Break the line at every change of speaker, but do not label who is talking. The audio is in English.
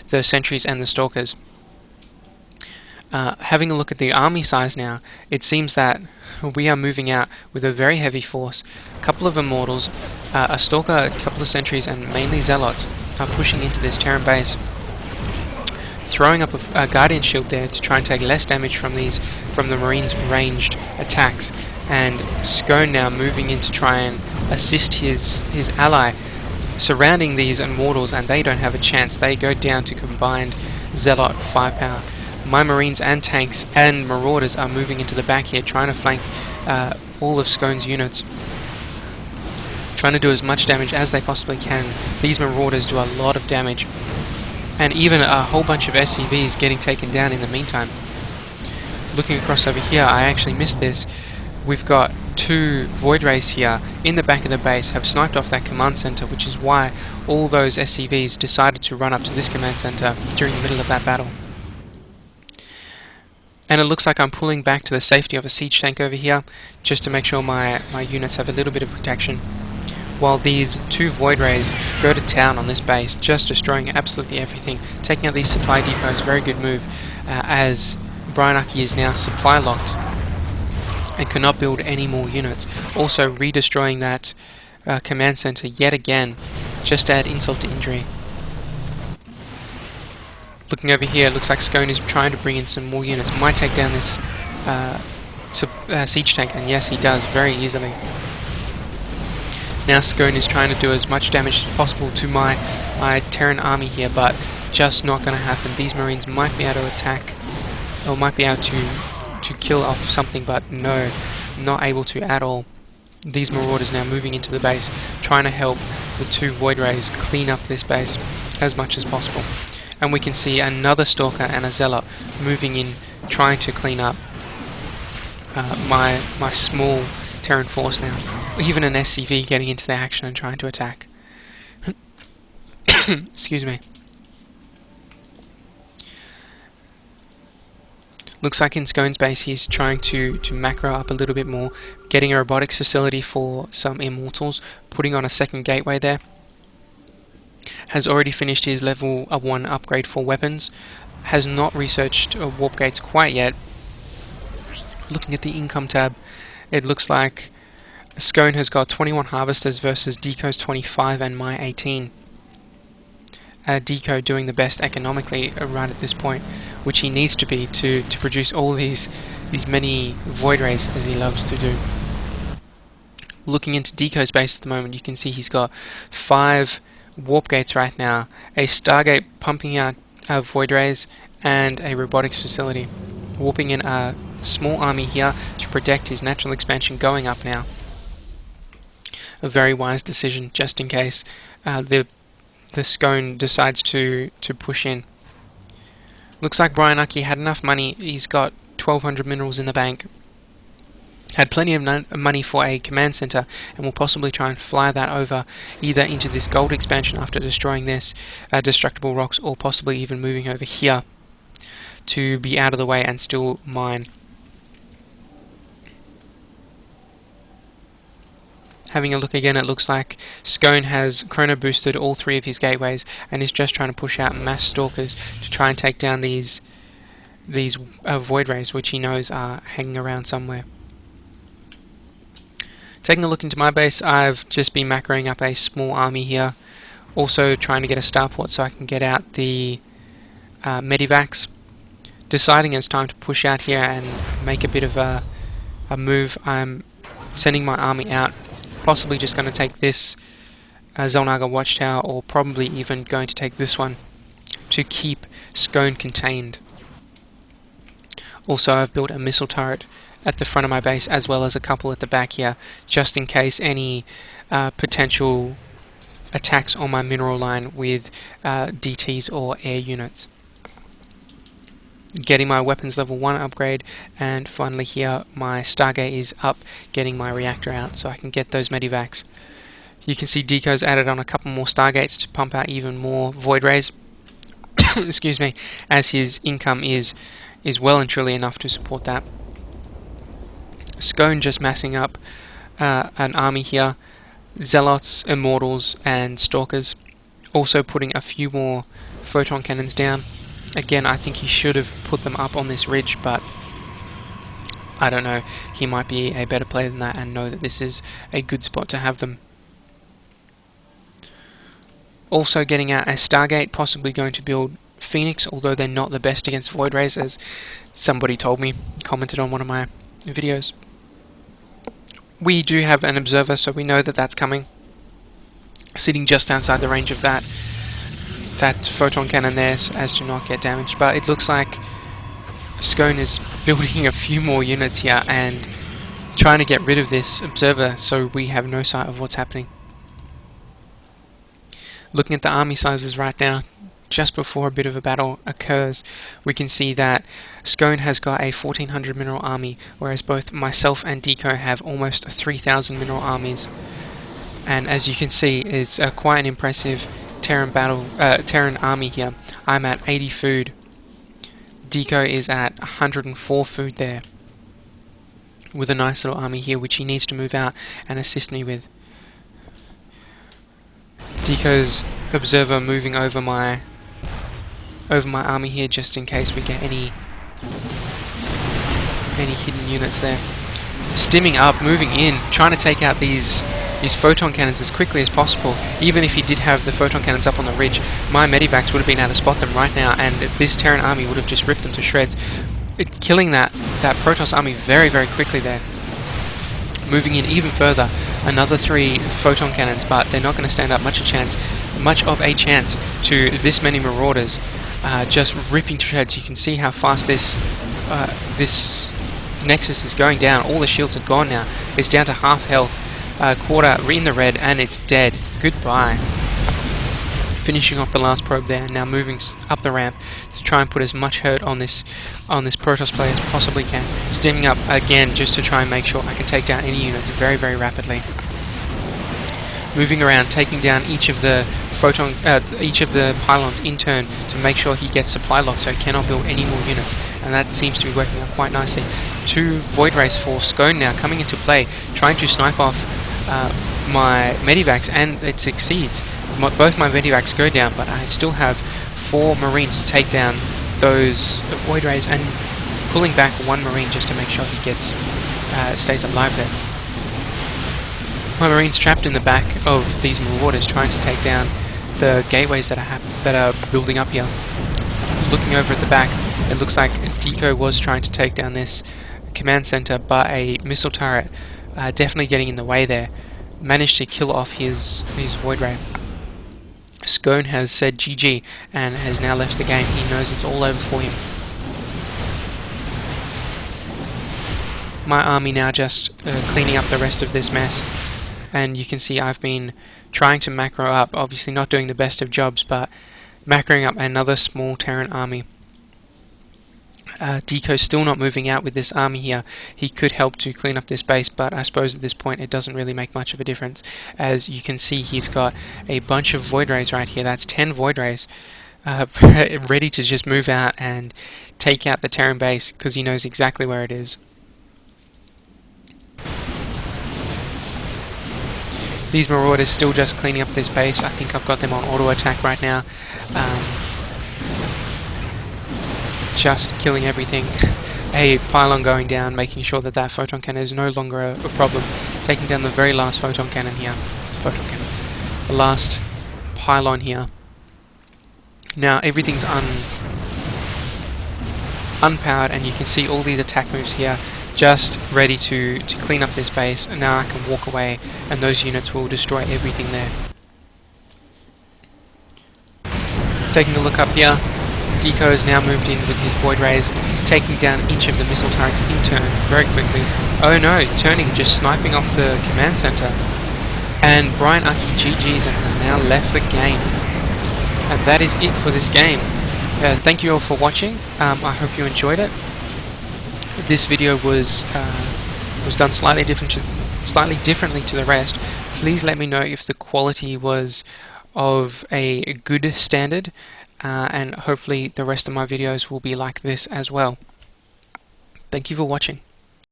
the sentries and the stalkers. Having a look at the army size now, it seems that we are moving out with a very heavy force. A couple of immortals, a stalker, a couple of sentries, and mainly zealots are pushing into this Terran base, throwing up a guardian shield there to try and take less damage from the Marines' ranged attacks. And Scone now moving in to try and assist his ally, surrounding these immortals, and they don't have a chance. They go down to combined zealot firepower. My Marines and tanks and marauders are moving into the back here, trying to flank all of Scone's units, trying to do as much damage as they possibly can. These marauders do a lot of damage, and even a whole bunch of SCVs getting taken down in the meantime. Looking across over here, I actually missed this. We've got two Void Rays here in the back of the base, have sniped off that command center, which is why all those SCVs decided to run up to this command center during the middle of that battle. And it looks like I'm pulling back to the safety of a siege tank over here, just to make sure my units have a little bit of protection, while these two Void Rays go to town on this base, just destroying absolutely everything, taking out these supply depots. Very good move, as Brianaki is now supply locked and cannot build any more units. Also redestroying that command center yet again, just to add insult to injury. Looking over here, it looks like Scone is trying to bring in some more units. Might take down this siege tank, and yes, he does, very easily. Now Scone is trying to do as much damage as possible to my Terran army here, but just not going to happen. These Marines might be able to attack, or might be able to kill off something, but no, not able to at all. These Marauders now moving into the base, trying to help the two Void Rays clean up this base as much as possible. And we can see another Stalker and a Zealot moving in, trying to clean up my small Terran force now. Even an SCV getting into the action and trying to attack. Excuse me. Looks like in Scone's base he's trying to macro up a little bit more, getting a robotics facility for some immortals, putting on a second gateway there. Has already finished his level 1 upgrade for weapons. Has not researched warp gates quite yet. Looking at the income tab, it looks like Scone has got 21 harvesters versus Deco's 25 and my 18. Deco doing the best economically right at this point, which he needs to be to produce all these many Void Rays as he loves to do. Looking into Deco's base at the moment, you can see he's got 5 warp gates right now, a Stargate pumping out Void Rays, and a robotics facility. Warping in a small army here to protect his natural expansion going up now. A very wise decision, just in case the Scone decides to push in. Looks like Brianaki had enough money. He's got 1,200 minerals in the bank. Had plenty of money for a command center, and will possibly try and fly that over either into this gold expansion after destroying this destructible rocks, or possibly even moving over here to be out of the way and still mine. Having a look again, it looks like Scone has chrono boosted all 3 of his gateways and is just trying to push out mass stalkers to try and take down these Void Rays, which he knows are hanging around somewhere. Taking a look into my base, I've just been macroing up a small army here. Also trying to get a starport so I can get out the medivacs. Deciding it's time to push out here and make a bit of a move. I'm sending my army out. Possibly just going to take this Xel'Naga Watchtower, or probably even going to take this one to keep Scone contained. Also, I've built a missile turret at the front of my base, as well as a couple at the back here, just in case any potential attacks on my mineral line with DTs or air units. Getting my weapons level 1 upgrade, and finally here my Stargate is up, getting my reactor out so I can get those medivacs. You can see Deco's added on a couple more Stargates to pump out even more Void Rays. Excuse me, as his income is well and truly enough to support that. Scone just massing up an army here, Zealots, Immortals and Stalkers. Also putting a few more photon cannons down. Again, I think he should have put them up on this ridge, but I don't know. He might be a better player than that and know that this is a good spot to have them. Also getting out a Stargate, possibly going to build Phoenix, although they're not the best against Void Rays, as somebody told me, commented on one of my videos. We do have an observer, so we know that that's coming. Sitting just outside the range of that photon cannon there, so as to not get damaged. But it looks like Scone is building a few more units here and trying to get rid of this observer, so we have no sight of what's happening. Looking at the army sizes right now, just before a bit of a battle occurs, we can see that Scone has got a 1400 mineral army, whereas both myself and Deco have almost 3000 mineral armies. And as you can see, it's quite an impressive Terran army here. I'm at 80 food. Deco is at 104 food there, with a nice little army here which he needs to move out and assist me with. Deco's observer moving over my army here, just in case we get any hidden units there. Stimming up, moving in, trying to take out these photon cannons as quickly as possible. Even if he did have the photon cannons up on the ridge, my medivacs would have been able to spot them right now, and this Terran army would have just ripped them to shreds, killing that Protoss army very, very quickly there. Moving in even further, another 3 photon cannons, but they're not going to stand up much of a chance to this many marauders, just ripping to shreds. You can see how fast this Nexus is going down. All the shields are gone now. It's down to half health, quarter in the red, and it's dead. Goodbye. Finishing off the last probe there, and now moving up the ramp to try and put as much hurt on this Protoss player as possibly can. Stimming up again just to try and make sure I can take down any units very, very rapidly. Moving around, taking down each of the pylons in turn to make sure he gets supply locked so he cannot build any more units, and that seems to be working out quite nicely. 2 Void Rays for Scone now coming into play, trying to snipe off my medivacs, and it succeeds. Both my medivacs go down, but I still have 4 Marines to take down those Void Rays, and pulling back 1 Marine just to make sure he stays alive there. My Marines trapped in the back of these marauders, trying to take down the gateways that are building up here. Looking over at the back, it looks like Deco was trying to take down this command center, but a missile turret definitely getting in the way there. Managed to kill off his Void Ray. Scone has said GG and has now left the game. He knows it's all over for him. My army now just cleaning up the rest of this mess. And you can see I've been trying to macro up, obviously not doing the best of jobs, but macroing up another small Terran army. Deco's still not moving out with this army here. He could help to clean up this base, but I suppose at this point it doesn't really make much of a difference. As you can see, he's got a bunch of Void Rays right here. That's 10 Void Rays ready to just move out and take out the Terran base, because he knows exactly where it is. These Marauders still just cleaning up this base. I think I've got them on auto attack right now. Just killing everything. A pylon going down, making sure that that photon cannon is no longer a problem. Taking down the very last photon cannon here. The last pylon here. Now everything's unpowered, and you can see all these attack moves here, just ready to clean up this base. And now I can walk away, and those units will destroy everything there. Taking a look up here, Deco has now moved in with his Void Rays, taking down each of the missile turrets in turn very quickly. Oh no, turning, just sniping off the command center. And Brian Aki GG's and has now left the game. And that is it for this game. Thank you all for watching. I hope you enjoyed it. This video was done slightly differently to the rest. Please let me know if the quality was of a good standard, and hopefully the rest of my videos will be like this as well. Thank you for watching.